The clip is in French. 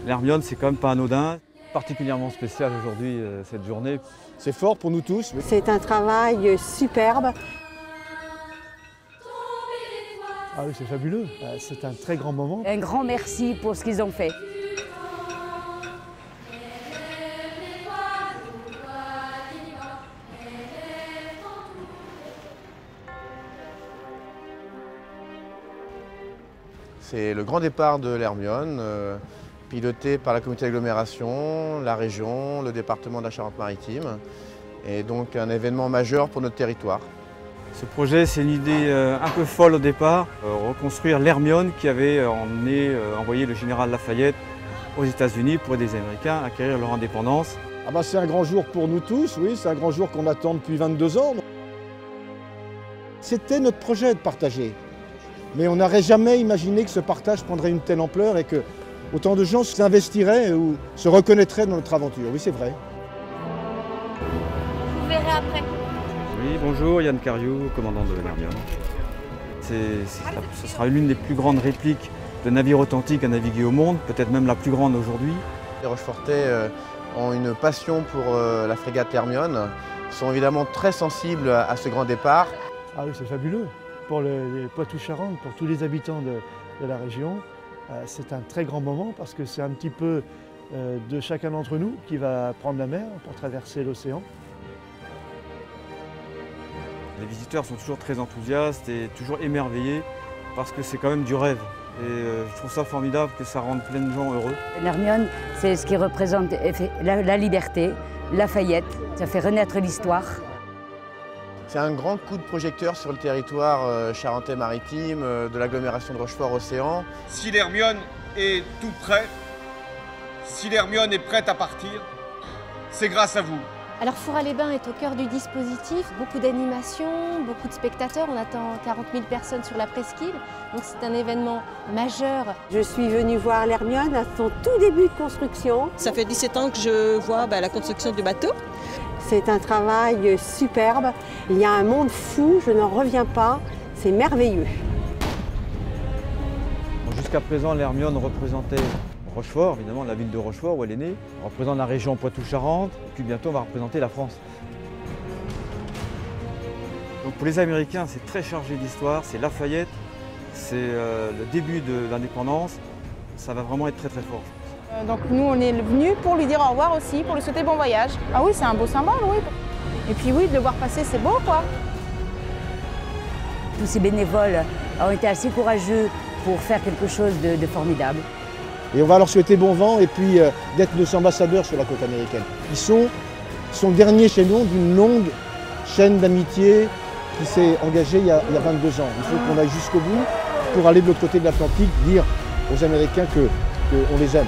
L'Hermione, c'est quand même pas anodin. Particulièrement spécial aujourd'hui, cette journée. C'est fort pour nous tous. C'est un travail superbe. Ah oui, c'est fabuleux. C'est un très grand moment. Un grand merci pour ce qu'ils ont fait. C'est le grand départ de l'Hermione, piloté par la communauté d'agglomération, la région, le département de la Charente-Maritime, et donc un événement majeur pour notre territoire. Ce projet, c'est une idée un peu folle au départ, reconstruire l'Hermione qui avait envoyé le général Lafayette aux États-Unis pour aider les Américains à acquérir leur indépendance. Ah bah, c'est un grand jour pour nous tous, oui, c'est un grand jour qu'on attend depuis 22 ans. C'était notre projet de partager. Mais on n'aurait jamais imaginé que ce partage prendrait une telle ampleur et que autant de gens s'investiraient ou se reconnaîtraient dans notre aventure. Oui, c'est vrai. Vous verrez après. Oui, bonjour, Yann Cariou, commandant de l'Hermione. Ce sera l'une des plus grandes répliques de navires authentiques à naviguer au monde, peut-être même la plus grande aujourd'hui. Les Rochefortais ont une passion pour la frégate Hermione, sont évidemment très sensibles à ce grand départ. Ah oui, c'est fabuleux. Pour les Poitou-Charentes, pour tous les habitants de la région, c'est un très grand moment parce que c'est un petit peu de chacun d'entre nous qui va prendre la mer pour traverser l'océan. Les visiteurs sont toujours très enthousiastes et toujours émerveillés parce que c'est quand même du rêve. Et je trouve ça formidable que ça rende plein de gens heureux. L'Hermione, c'est ce qui représente la liberté, Lafayette. Ça fait renaître l'histoire. C'est un grand coup de projecteur sur le territoire charentais-maritime, de l'agglomération de Rochefort-Océan. Si l'Hermione est tout prêt, si l'Hermione est prête à partir, c'est grâce à vous. Alors Fourras-les-Bains est au cœur du dispositif, beaucoup d'animations, beaucoup de spectateurs, on attend 40 000 personnes sur la presqu'île, donc c'est un événement majeur. Je suis venue voir l'Hermione à son tout début de construction. Ça fait 17 ans que je vois la construction du bateau. C'est un travail superbe. Il y a un monde fou, je n'en reviens pas, c'est merveilleux. Jusqu'à présent, l'Hermione représentait Rochefort, évidemment, la ville de Rochefort où elle est née. On représente la région Poitou-Charentes, puis bientôt on va représenter la France. Donc pour les Américains, c'est très chargé d'histoire, c'est Lafayette, c'est le début de l'indépendance, ça va vraiment être très très fort. Donc nous on est venus pour lui dire au revoir aussi, pour lui souhaiter bon voyage. Ah oui, c'est un beau symbole, oui. Et puis oui, de le voir passer, c'est beau quoi. Tous ces bénévoles ont été assez courageux pour faire quelque chose de formidable. Et on va leur souhaiter bon vent et puis d'être nos ambassadeurs sur la côte américaine. Ils sont le dernier chaînon d'une longue chaîne d'amitié qui s'est engagée il y a 22 ans. Il faut qu'on aille jusqu'au bout pour aller de l'autre côté de l'Atlantique dire aux Américains qu'on les aime.